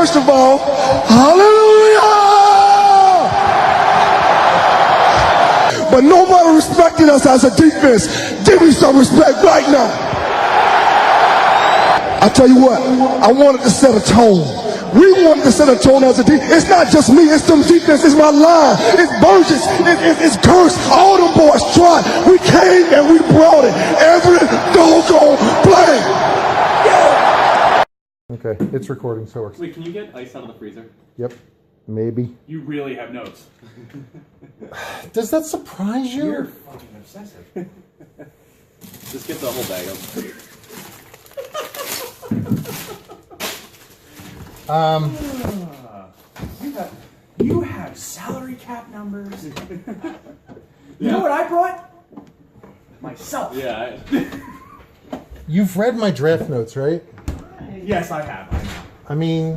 first of all, hallelujah! But nobody respected us as a defense. Give me some respect right now. I tell you what, I wanted to set a tone. We wanted to set a tone as a defense. It's not just me, it's them defense, it's my line, it's Burgess, it's Curse. All them boys tried. We came and we brought it. Every doggone play. Okay, it's recording, so it works. Wait, can you get ice out of the freezer? Yep, maybe. You really have notes. Does that surprise you? You're fucking obsessive. Just get the whole bag of You have salary cap numbers. You know what I brought? Myself. Yeah. You've read my draft notes, right? Yes, I have. I mean,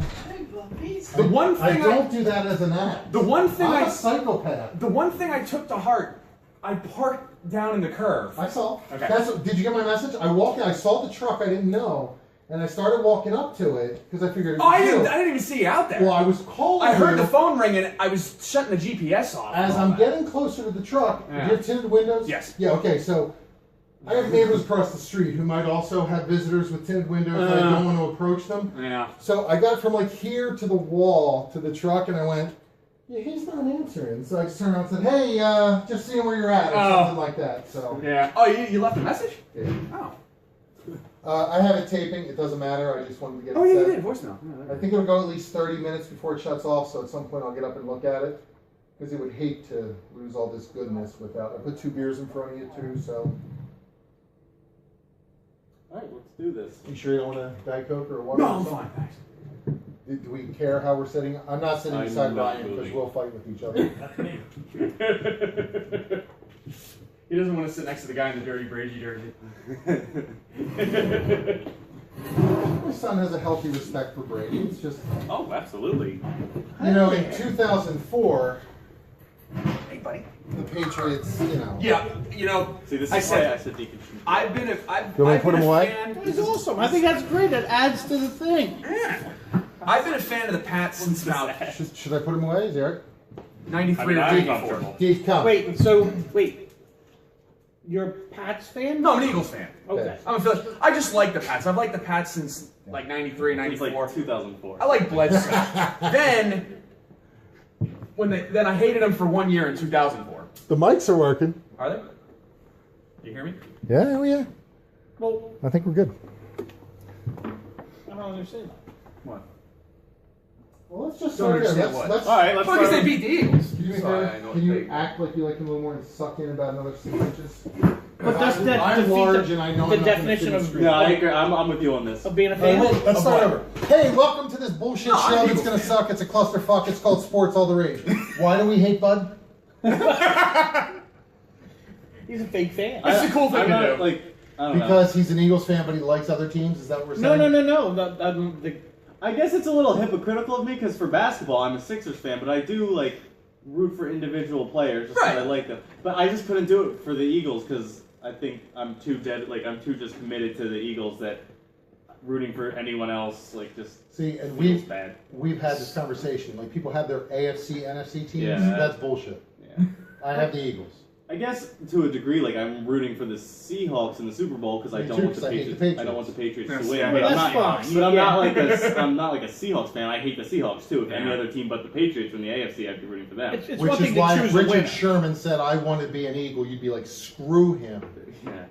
The one thing I don't do that as an act. The one thing I'm a psychopath. The one thing I took to heart, I parked down in the curve. I saw. Okay. Did you get my message? I walked in, I saw the truck, I didn't know, and I started walking up to it because I figured. Oh, I didn't even see you out there. Well, I was calling. I heard you. the phone ring and I was shutting the GPS off. As I'm getting closer to the truck, Yeah. do you have tinted windows? Yes. Yeah. Okay. So I have neighbors across the street who might also have visitors with tinted windows. And I don't want to approach them. Yeah. So I got from like here to the wall to the truck, and I went, yeah, he's not answering. So I just turned around and said, hey, just seeing where you're at, or something like that. So Yeah. Oh, you left a message? yeah. Oh. I have it taping. It doesn't matter. I just wanted to get Oh, it yeah, set. you did. Voicemail. I think it'll go at least 30 minutes before it shuts off, so at some point I'll get up and look at it. Because it would hate to lose all this goodness without... I put 2 beers in front of you, too, so... Alright, let's do this. You sure you don't want a Diet Coke or a water? No, I'm fine, thanks. Do we care how we're sitting? I'm not sitting I'm beside not Ryan, because moving. we'll fight with each other. He doesn't want to sit next to the guy in the dirty Brady jersey. My son has a healthy respect for Brady. It's just... Oh, absolutely. You know, in 2004... Hey, buddy. The Patriots, you know... Yeah, you know, See, this is I said- why I said deconstruct. I've been a, I've, You want me to I've put been him a away? fan. It's awesome. I think that's great. That adds to the thing. Yeah. I've been a fan of the Pats since about Should I put him away? Is Eric? 93 or I'm 94. comfortable. Dave, come. Wait, you're a Pats fan? No, I'm an Eagles fan. Okay. I'm a Phillies. I just like the Pats. I've liked the Pats since like 93, It's 94. like 2004. I like Bledsoe. then I hated him for 1 year in 2004. The mics are working. Are they? You hear me? Yeah, oh yeah. Well, I think we're good. I don't understand that. What? Well, let's just Don't start here. understand Let's, what? let's, All right, let's Because start. they beat the Eagles. Can you, So I know can you they- act like you like him a little more and suck in about another 6 inches? But does that I'm defeat large the, and I know the I'm not gonna definition fit in of, screen. No, I agree. I'm with you on this. of being a Hey, fan? wait, let's Of start what? over. Hey, welcome to this bullshit No, I'm show an that's Eagles gonna fan. suck. It's a clusterfuck. It's called Sports All the Rage. Why do we hate Bud? He's a fake fan. It's a cool thing I'm to not, do. like, I don't know. Because he's an Eagles fan, but he likes other teams. Is that what we're No, saying? no. I guess it's a little hypocritical of me because for basketball, I'm a Sixers fan, but I do like root for individual players just because Right. I like them. But I just couldn't do it for the Eagles because I think I'm too I'm too just committed to the Eagles that rooting for anyone else just See, and feels bad. we've had this conversation. Like people have their AFC, NFC teams. Yeah. That's bullshit. Yeah. I have the Eagles. I guess to a degree, I'm rooting for the Seahawks in the Super Bowl because I Me don't too, want 'cause the I hate Patriots. the Patriots. I don't want the Patriots Yes, to win. yeah, But I'm that's not. fine. But I'm Yeah. not I'm not like a Seahawks fan. I hate the Seahawks too. If any Yeah. other team but the Patriots from the AFC, I'd be rooting for them. It's Which one is thing why to if choose a winner. Richard Sherman said, I want to be an Eagle, you'd be like, screw him. Yeah.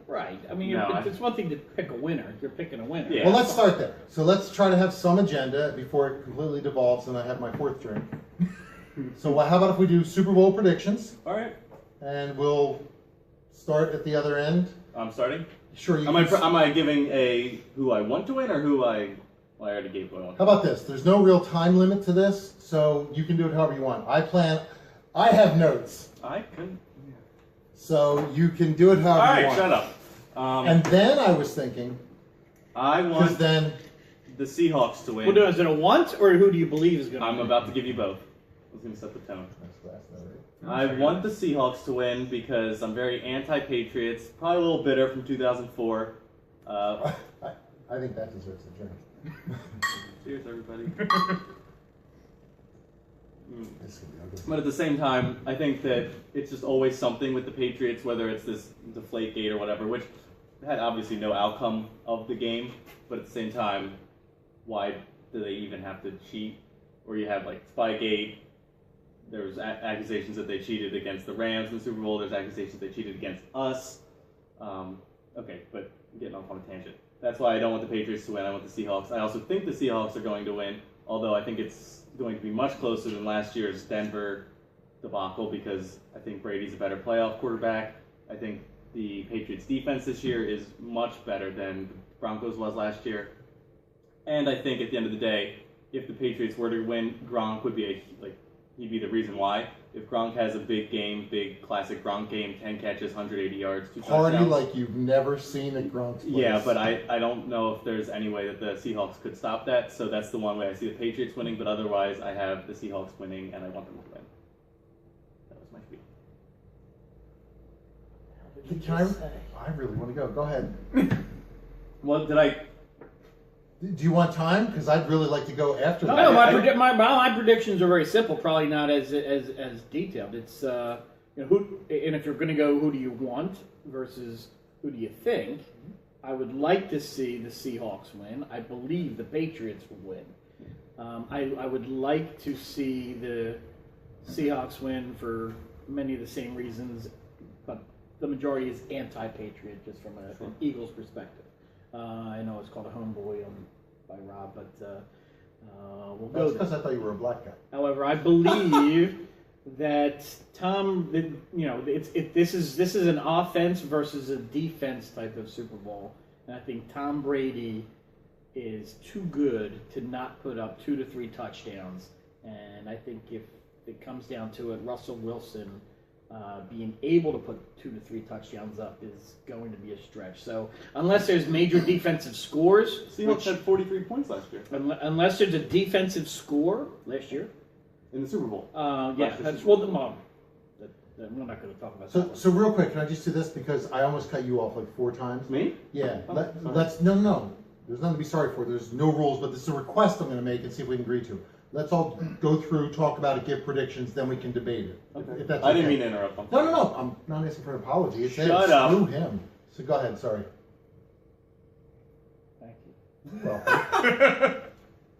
Right. I mean, No, it's one thing to pick a winner. You're picking a winner. Yeah. Well, let's start there. So let's try to have some agenda before it completely devolves and I have my 4th drink. So how about if we do Super Bowl predictions, All right. and we'll start at the other end? I'm starting. Sure, you Am can... I giving a who I want to win or who I? Well, I already gave who I want. How about this? There's no real time limit to this, so you can do it however you want. I have notes, I can. so you can do it All however you right, want. shut up. And then I was thinking, I because want then... the Seahawks to win. Well, is it a want or who do you believe is going to I'm win? about to give you both. I was going to set the tone. That's not right. I want the Seahawks to win because I'm very anti-Patriots, probably a little bitter from 2004. I think that deserves a drink. Cheers, everybody. This is gonna be ugly. But at the same time, I think that it's just always something with the Patriots, whether it's this Deflategate or whatever, which had obviously no outcome of the game, but at the same time, why do they even have to cheat? Or you have like Spygate, there's accusations that they cheated against the Rams in the Super Bowl, there's accusations they cheated against us. Okay, but I'm getting off on a tangent. That's why I don't want the Patriots to win, I want the Seahawks. I also think the Seahawks are going to win, although I think it's going to be much closer than last year's Denver debacle because I think Brady's a better playoff quarterback. I think the Patriots defense this year is much better than the Broncos was last year. And I think at the end of the day, if the Patriots were to win, Gronk would be he'd be the reason why. If Gronk has a big game, big classic Gronk game, 10 catches, 180 yards, 2 Party touchdowns. like you've never seen at Gronk's place. Yeah, but I don't know if there's any way that the Seahawks could stop that, so that's the one way I see the Patriots winning, but otherwise I have the Seahawks winning, and I want them to win. That was my speech. Can I really want to go. Go ahead. Well, did I... Do you want time? Because I'd really like to go after that. No, my predictions are very simple. Probably not as detailed. It's who, and if you're going to go, who do you want versus who do you think? I would like to see the Seahawks win. I believe the Patriots will win. I would like to see the Seahawks win for many of the same reasons, but the majority is anti-Patriot, just from an Eagles perspective. I know it's called a homeboy by Rob, but we'll go That's there. because I thought you were a black guy. However, I believe that Tom, this is an offense versus a defense type of Super Bowl, and I think Tom Brady is too good to not put up 2 to 3 touchdowns. And I think if it comes down to it, Russell Wilson being able to put 2 to 3 touchdowns up is going to be a stretch. So unless there's major defensive scores, Seahawks had 43 points last year unless there's a defensive score last year, in the Super Bowl. yeah, that's well. We're not going to talk about that. So real quick, can I just do this because I almost cut you off like 4 times? Me? Yeah. Oh, Let's no. There's nothing to be sorry for. There's no rules, but this is a request I'm going to make and see if we can agree to. Let's all go through, talk about it, give predictions, then we can debate it. Okay. If that's I didn't okay. mean to interrupt. I'm No. sorry. I'm not asking for an apology. It's Shut up. Screw him. So go ahead. Sorry. Thank you. Well,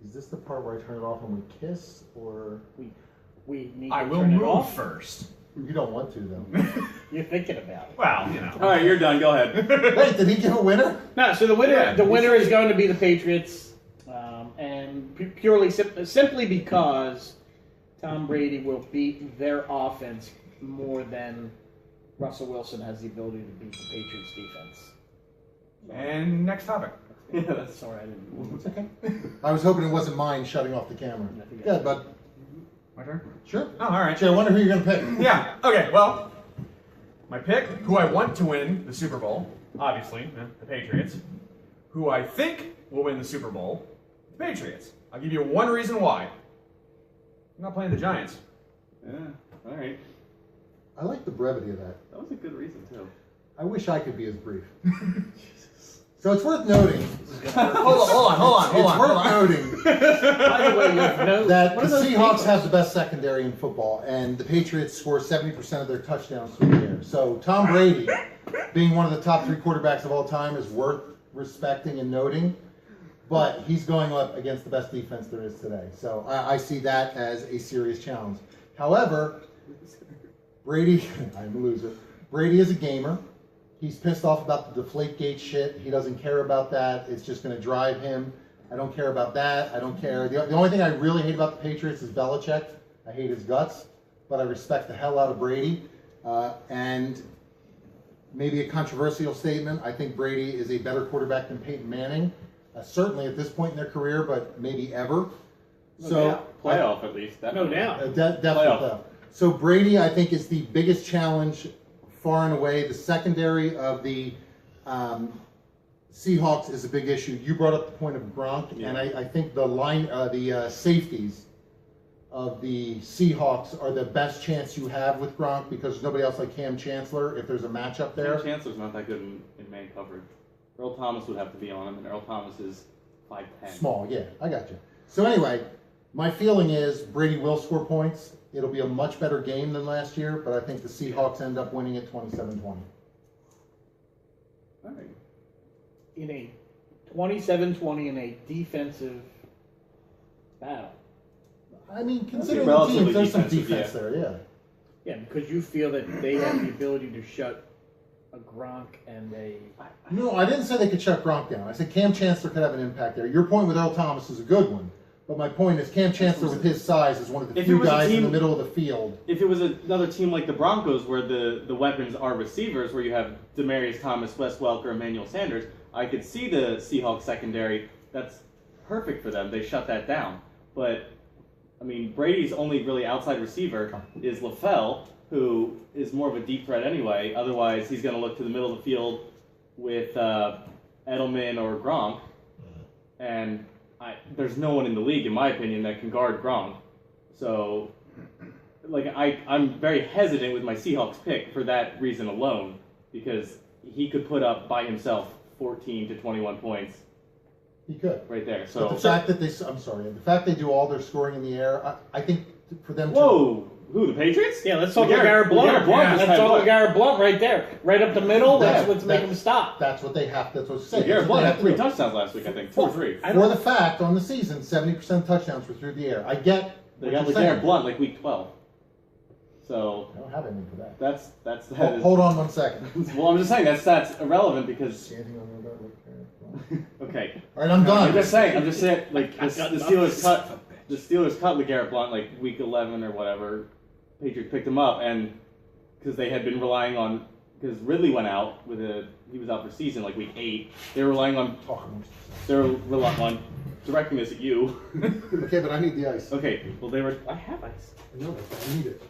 is this the part where I turn it off and we kiss, or We need I to will turn it move off. first. you don't want to though? You're thinking about it. Well, All right, you're done. Go ahead. Wait, did he give a winner? No, so the winner, Yeah, is going to be the Patriots, and purely simply because Tom Brady will beat their offense more than Russell Wilson has the ability to beat the Patriots defense. And next topic. Yeah, that's Sorry, I didn't. It's okay. I was hoping it wasn't mine shutting off the camera. Yeah, but My turn? sure. Oh, all right. Jay, I wonder who you're going to pick. Yeah, okay, well, my pick, who I want to win the Super Bowl, obviously, the Patriots. Who I think will win the Super Bowl, the Patriots. I'll give you one reason why. I'm not playing the Giants. Yeah. All right. I like the brevity of that. That was a good reason too. I wish I could be as brief. So it's worth noting. Hold on. It's worth noting By the way, you know, that what the are those Seahawks people? have the best secondary in football, and the Patriots score 70% of their touchdowns through the air. So Tom Brady, being one of the top 3 quarterbacks of all time, is worth respecting and noting. But he's going up against the best defense there is today. So I see that as a serious challenge. However, Brady, I'm a loser. Brady is a gamer. He's pissed off about the Deflategate shit. He doesn't care about that. It's just going to drive him. I don't care about that. I don't care. The only thing I really hate about the Patriots is Belichick. I hate his guts, but I respect the hell out of Brady. And maybe a controversial statement, I think Brady is a better quarterback than Peyton Manning. Certainly at this point in their career, but maybe ever. Playoff at least. No doubt. Definitely playoff. So Brady, I think, is the biggest challenge far and away. The secondary of the Seahawks is a big issue. You brought up the point of Gronk, and I think the safeties of the Seahawks are the best chance you have with Gronk because there's nobody else like Cam Chancellor if there's a matchup there. Cam Chancellor's not that good in man coverage. Earl Thomas would have to be on him, and Earl Thomas is 5'10". Small, yeah, I got you. So anyway, my feeling is Brady will score points. It'll be a much better game than last year, but I think the Seahawks end up winning it 27-20. All right. In a 27-20 in a defensive battle. I mean, considering the relatively teams, there's some defensive, defense yeah. there, yeah. Yeah, because you feel that they have the ability to shut a Gronk and a. No, I didn't say they could shut Gronk down. I said Cam Chancellor could have an impact there. Your point with Earl Thomas is a good one. But my point is Cam Chancellor with his size is one of the If it few was a guys in team- the middle of the field. If it was another team like the Broncos, where the weapons are receivers, where you have Demaryius Thomas, Wes Welker, Emmanuel Sanders, I could see the Seahawks secondary. That's perfect for them. They shut that down. But I mean, Brady's only really outside receiver is LaFell, who is more of a deep threat anyway. Otherwise, he's going to look to the middle of the field with Edelman or Gronk, and there's no one in the league, in my opinion, that can guard Gronk. So, like, I'm very hesitant with my Seahawks pick for that reason alone, because he could put up by himself 14 to 21 points He could. right there. But So, the fact that the fact they do all their scoring in the air, I think for them to... whoa, who, the Patriots? Yeah, let's talk LeGarrette Blunt. LeGarrette Blunt just Let's had talk what? LeGarrette Blunt right there. Right up the middle, that's Yeah, what's making them stop. That's what they have, that's what's saying. Garrett Blunt had 3 do. touchdowns last week, I think. 2 or 3. For the fact, on the season, 70% touchdowns were through the air. I get They what got you're LeGarrette saying. Blunt like week 12. So, I don't have anything for that. that is... Hold on 1 second. Well, I'm just saying that's irrelevant because... Anything on your back? Okay. All right, I'm done. I'm just saying, like, the Steelers cut LeGarrette Blunt like week 11 or whatever. Patriots picked him up, and because they had been relying on, because Ridley went out he was out for season like week 8. They were relying on directing this at you. Okay, but I need the ice. Okay, well I have ice. I know that. I need it.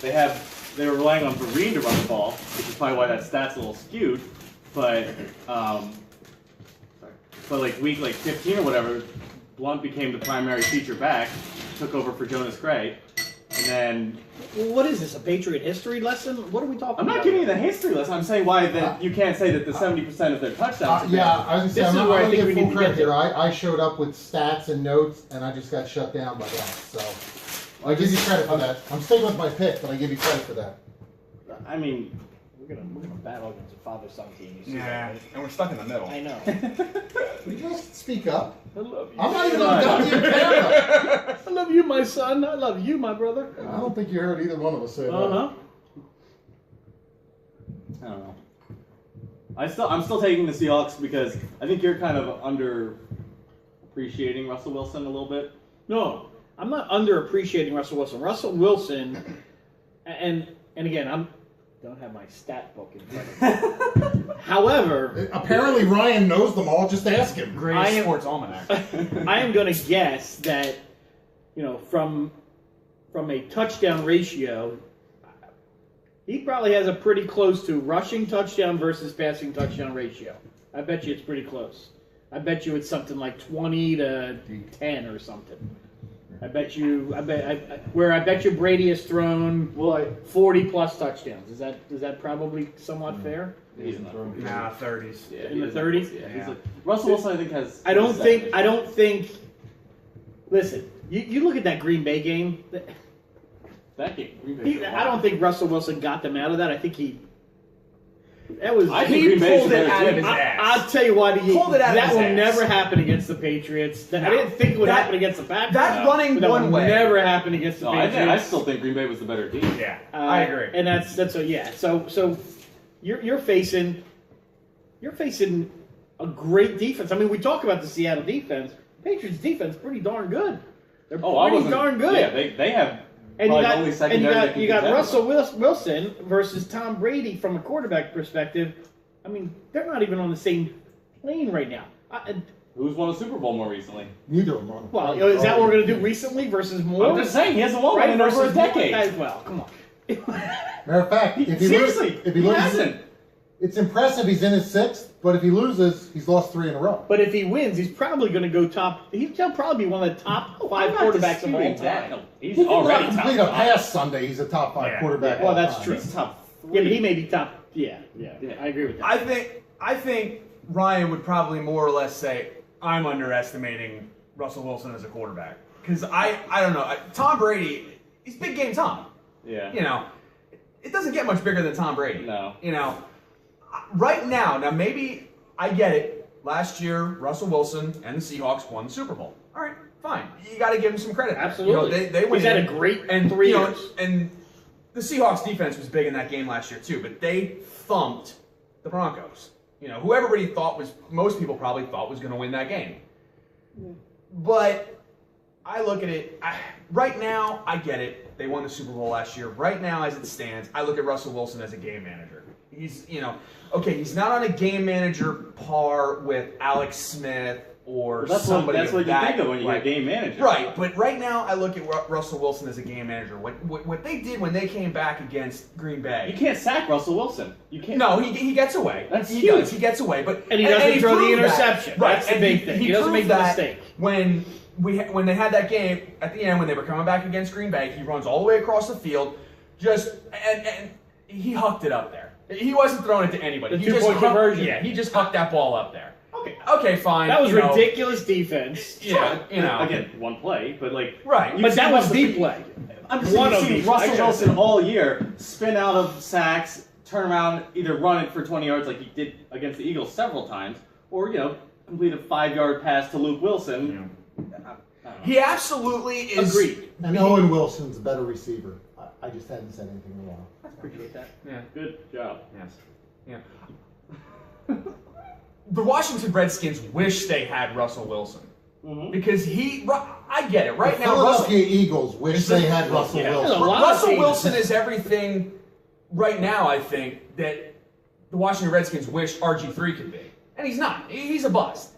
They were relying on Vereen to run the ball, which is probably why that stat's a little skewed. But like week 15 or whatever, Blunt became the primary feature back, took over for Jonas Gray, and then What is this, a Patriot history lesson? What are we talking I'm about? not giving you the history lesson. I'm saying why that you can't say that the 70% of their touchdowns. Yeah, I was This going to say, is I'm where I not going think to we give full need to credit get to. here. I showed up with stats and notes, and I just got shut down by that. So I give you credit for that. I'm sticking with my pick, but I give you credit for that. I mean, We're gonna battle against a father-son team. You see Yeah, that, right? and we're stuck in the middle. I know. Would you guys speak up? I love you. I'm not even on goddamn camera. I love you, my son. I love you, my brother. I don't think you heard either one of us say that. Uh-huh. I don't know. I'm still taking the Seahawks because I think you're kind of under appreciating Russell Wilson a little bit. No, I'm not underappreciating Russell Wilson. Russell Wilson, and again, don't have my stat book in front of me. However, Apparently Ryan knows them all. Just ask him. Great sports almanac. I am going to guess that, from a touchdown ratio, he probably has a pretty close to rushing touchdown versus passing touchdown ratio. I bet you it's pretty close. I bet you it's something like 20 to 10 or something. I bet you Brady has thrown 40 plus touchdowns. Is that probably somewhat fair? He's not. Nah, 30s. Yeah, In the he 30s? Yeah, he's like, Russell Wilson, I think, has. I don't think. Listen, you look at that Green Bay game. That game. Green Bay's a I don't lot. think Russell Wilson got them out of that. I think that was. I think He Green Bay's pulled a it better out of team. his ass. I'll tell you why. Pulled it out of that his will ass. never happen against the Patriots. I No. didn't think it would That- happen against the Packers. that running That one will way. never happen against the No, Patriots. I still think Green Bay was the better team. Yeah, I agree. And that's yeah. So you're facing a great defense. I mean, we talk about the Seattle defense. Patriots defense pretty darn good. They're I pretty wasn't. darn good. Yeah, they have. And you probably the got, only and secondary that can you got contend Russell with Wilson versus Tom Brady from a quarterback perspective. I mean, they're not even on the same plane right now. Who's won a Super Bowl more recently? Neither of them. are. Well, is that what we're going to do recently versus more? I'm just saying, he hasn't won right one in over a versus more? decade. Well, come on. Matter of fact, if he Seriously, loses, he hasn't. it's impressive. He's in his 6th, but if he loses, he's lost 3 in a row. But if he wins, he's probably going to go top. He'll probably be one of the top 5 I'm not quarterbacks of all disputing time. that. No, he's He can already complete top a five. pass Sunday. He's a top 5 Yeah. quarterback. Well, all that's time. true. He's top 3. Yeah, but he may be top. Yeah, I agree with that. I think Ryan would probably more or less say I'm underestimating Russell Wilson as a quarterback. Because I don't know. Tom Brady, he's big game Tom. Yeah. You know, it doesn't get much bigger than Tom Brady. No. You know, right now, maybe I get it. Last year, Russell Wilson and the Seahawks won the Super Bowl. All right, fine. You got to give him some credit. Absolutely. You know, they went He's had in a great and 3 you know, years. and the Seahawks defense was big in that game last year too, but they thumped the Broncos. You know, who everybody thought most people probably thought was going to win that game. But I look at it, right now, I get it. They won the Super Bowl last year. Right now, as it stands, I look at Russell Wilson as a game manager. He's, you know, okay, he's not on a game manager par with Alex Smith or That's somebody what of you that, think of when you like, get game manager. Right, but right now, I look at Russell Wilson as a game manager. What they did when they came back against Green Bay. You can't sack Russell Wilson. You can't. No, he gets away. That's he huge. does. He gets away, but And he doesn't throw the proved that. interception. Right, That's the and big thing. He doesn't make proved the that mistake. When they had that game at the end, when they were coming back against Green Bay, he runs all the way across the field, and he hucked it up there. He wasn't throwing it to anybody. The He just two-point hucked- conversion. Yeah, he just hucked that ball up there. Okay, fine. That was you know, ridiculous defense. Yeah, you know. Again, one play, but like. Right. But that was deep play. I'm just One of saying, these. Russell I Wilson all year spin out of sacks, turn around, either run it for 20 yards like he did against the Eagles several times, or complete a 5-yard pass to Luke Wilson. I don't know. He absolutely is. Agreed. And Owen Wilson's a better receiver. I just hadn't said anything in a while. I appreciate that. Yeah. Good job. Yes. Yeah. The Washington Redskins wish they had Russell Wilson because I get it. Right The now, Philadelphia Eagles wish they had Russell There's a Wilson. lot of Russell teams. Wilson is everything right now. I think that the Washington Redskins wish RG3 could be, and he's not. He's a bust.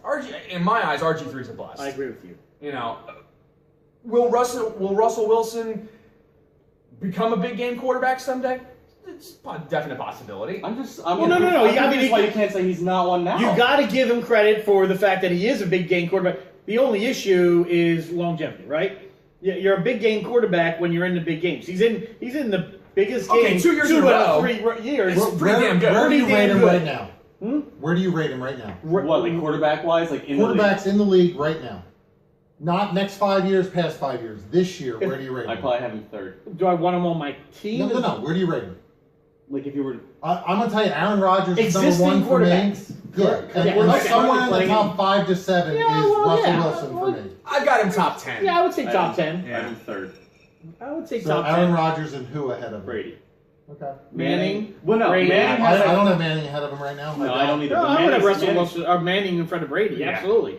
In my eyes, RG3 is a bust. I agree with you. You know, will Russell Wilson become a big game quarterback someday? It's a definite possibility. No. That's why you can't say he's not one now. You got to give him credit for the fact that he is a big game quarterback. The only issue is longevity, right? You're a big game quarterback when you're in the big games. He's in the biggest Okay, game 2 years in a out of row. 3 years. It's pretty damn good. Where do you Pretty rate damn him good. right now? Where do you rate him right now? What, like quarterback wise, like in Quarterbacks in the league right now. Not next 5 years, past 5 years. This year, where do you rate the league? I him? probably have him third. Do I want him on my team? No. Where do you rate him? Like if you were. I'm gonna tell you, Aaron Rodgers is number Existing one for me. quarterbacks. Yeah, and Yeah, we're okay. somewhere in the Playing- top 5 to 7 Yeah, is well, Russell yeah. Wilson for me. I've got him top 10. Yeah, I would say I top have him- 10. I have him third. I would say So top 10. Aaron Rodgers and who ahead of him? Brady. Okay. Manning. Well, no, Brady. Manning I has. don't have Manning ahead of him right now. No, I don't either. No, but I would have Manning's- Russell Manning's- Wilson or Manning in front of Brady. Yeah. Absolutely.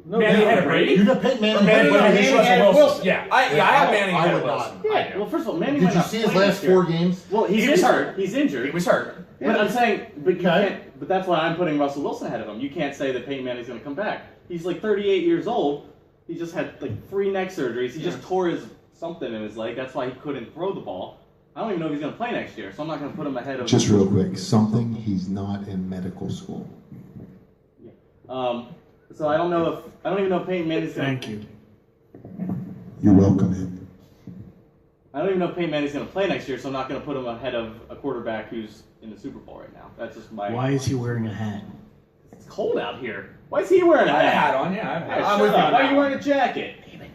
No Manning doubt. ahead of Brady? You just pick Manning. Manning ahead of ahead of Brady. Manning Russell ahead of Wilson. Yeah, I have Manning I ahead of would Wilson. not. I do. Well, first of all, Manning Did might you not see his play last next year. 4 games? Well, he's He was injured. hurt. He's injured. He was hurt. But I'm saying, but you Okay. can't. But that's why I'm putting Russell Wilson ahead of him. You can't say that Peyton Manning's going to come back. He's like 38 years old. He just had like 3 neck surgeries. He just tore his something in his leg. That's why he couldn't throw the ball. I don't even know if he's going to play next year, so I'm not going to put him ahead of. Just real quick, something he's not in medical school. So I don't even know if Peyton Manning's going to. you. You're welcome in. I don't even know if Peyton Manning's going to play next year, so I'm not going to put him ahead of a quarterback who's in the Super Bowl right now. That's just my. Why is he wearing a hat? It's cold out here. Why is he wearing a I have a hat? hat on, yeah. I have a hat. Yeah, I'm shut with you up. on Why are that you one. wearing a jacket? Damn it.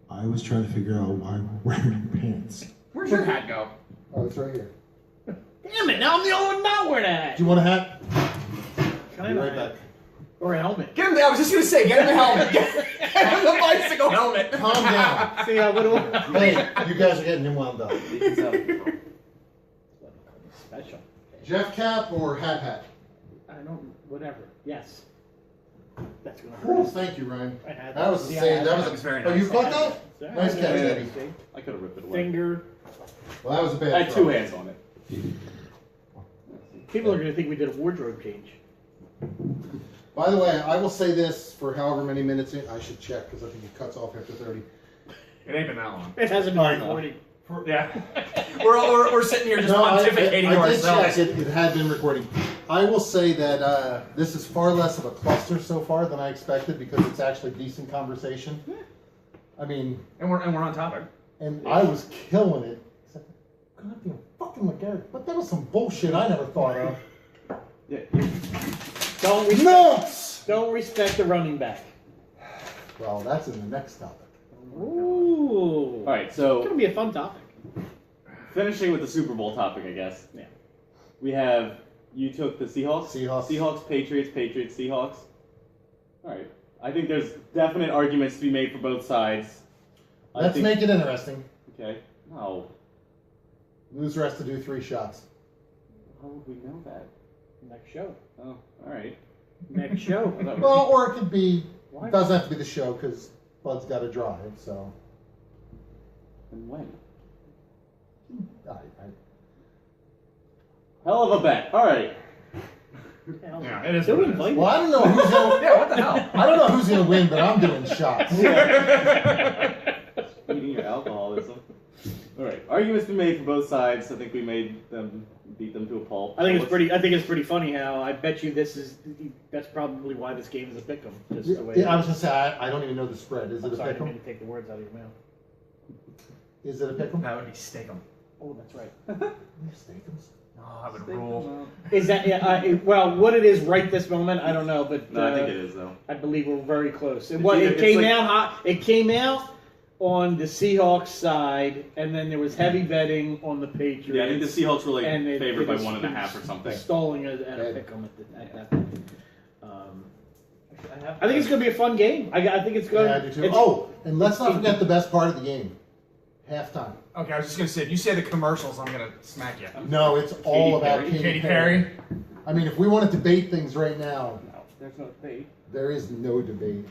I was trying to figure out why we're wearing pants. Where's your hat go? Oh, it's right here. Damn it. Now I'm the only one not wearing a hat. Do you want a hat? Can I Be have a right hat? back. Or a helmet. Get him. I was just gonna say, get him the helmet. Get him the bicycle helmet. Calm down. See, I would have. Hey, you guys are getting him wound up. Special. Jeff Cap or hat? I don't. Whatever. Yes. That's gonna Oh, hurt. thank you, Ryan. I had That was the Yeah, same. I That had was was very Oh, nice. you caught that? that. Nice catch, Yeah. Eddie. I could have ripped it away. Finger. Well, that was a bad I had throw. 2 hands on it. People are gonna think we did a wardrobe change. By the way, I will say this for however many minutes I should check because I think it cuts off after 30. It ain't been that long. It hasn't been recorded. Yeah. we're sitting here just pontificating to I did ourselves. check it. It had been recording. I will say that this is far less of a cluster so far than I expected because it's actually decent conversation. I mean, And we're on topic. and I was killing it. Except, goddamn fucking McGarrett. But that was some bullshit I never thought of. Yeah. Don't respect, Nuts! don't respect the running back. Well, that's in the next topic. Ooh. All right, It's so gonna be a fun topic. finishing with the Super Bowl topic, I guess. Yeah. We have, you took the Seahawks? Seahawks. Patriots, Seahawks. All right. I think there's definite arguments to be made for both sides. Let's make it interesting. Okay. No. Loser has to do 3 shots. How would we know that? Next show. Oh, all right. Next show. Well, or it could be, Why? it doesn't have to be the show because Bud's got to drive, so. And when? I, Hell of a bet. All right. Yeah, it is. Do what we it is. play? well, I don't know who's gonna, Yeah, what the hell? I don't know who's gonna win, but I'm doing shots. Eating your alcoholism. All right. Arguments been made for both sides. I think we made them beat them to a pulp. I think it's pretty funny how I bet you that's probably why this game is a pick'em. Just the way. Yeah, I was gonna say I don't even know the spread. Is it I'm a sorry, I didn't pick'em? mean to take the words out of your mouth. Is it a pick'em? That would be Steakum. Oh, that's right. Steakums? Oh, I would rule. Is that well? What it is right this moment, I don't know, but No, I think it is though. I believe we're very close. It It's came like- out hot. It came out on the Seahawks side, and then there was heavy betting on the Patriots. Yeah, I think the Seahawks were like And it- favored it by was- 1.5 or something. Stalling at a Yeah. pick'em at that point. I think it's going to be a fun game. I think it's going. Yeah, I do too. Oh, and let's not forget the best part of the game. Halftime. Okay, I was just gonna say, if you say the commercials, I'm gonna smack you. No, it's all about Perry. Katy Katy Perry. I mean, if we want to debate things right now, No, there's no debate. there is no debate.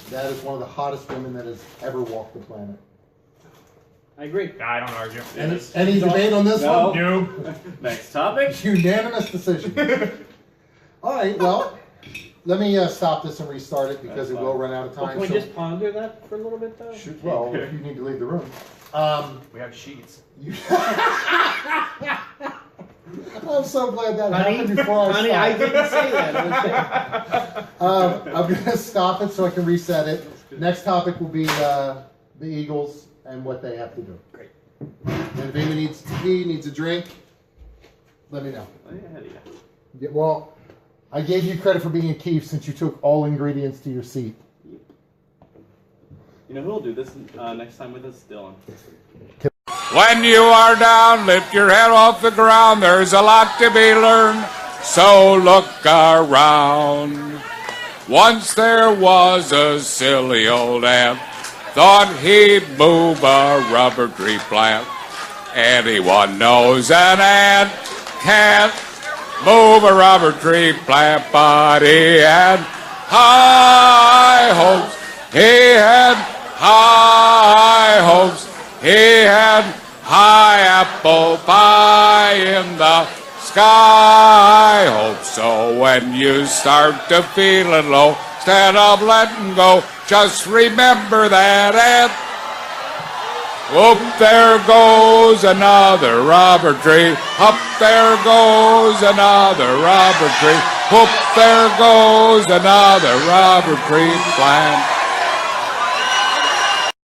That is one of the hottest women that has ever walked the planet. I agree. I don't argue. Any debate on this No. one? No. Next topic. Unanimous decision. All right, well, let me stop this and restart it because it will run out of Well, time. can we So- just ponder that for a little bit, though? well, if you need to leave the room. We have sheets. I'm so glad that Honey, happened before honey, I stopped. didn't say that. I'm going to stop it so I can reset it. Next topic will be the Eagles and what they have to do. Great. And if anyone needs tea, needs a drink, let me know. Oh, yeah, ahead of you. Yeah, well, I gave you credit for being a Keith since you took all ingredients to your seat. You know who will do this next time with us? Dylan. When you are down, lift your head off the ground. There's a lot to be learned, so look around. Once there was a silly old ant, thought he'd move a rubber tree plant. Anyone knows an ant can't move a rubber tree plant, but he had high hopes. He had high hopes. He had high apple pie in the sky. Hope so when you start to feeling low, instead of letting go, just remember that ant. Whoop, there goes another rubber tree. Up there goes another rubber tree. Whoop, there goes another rubber tree plant.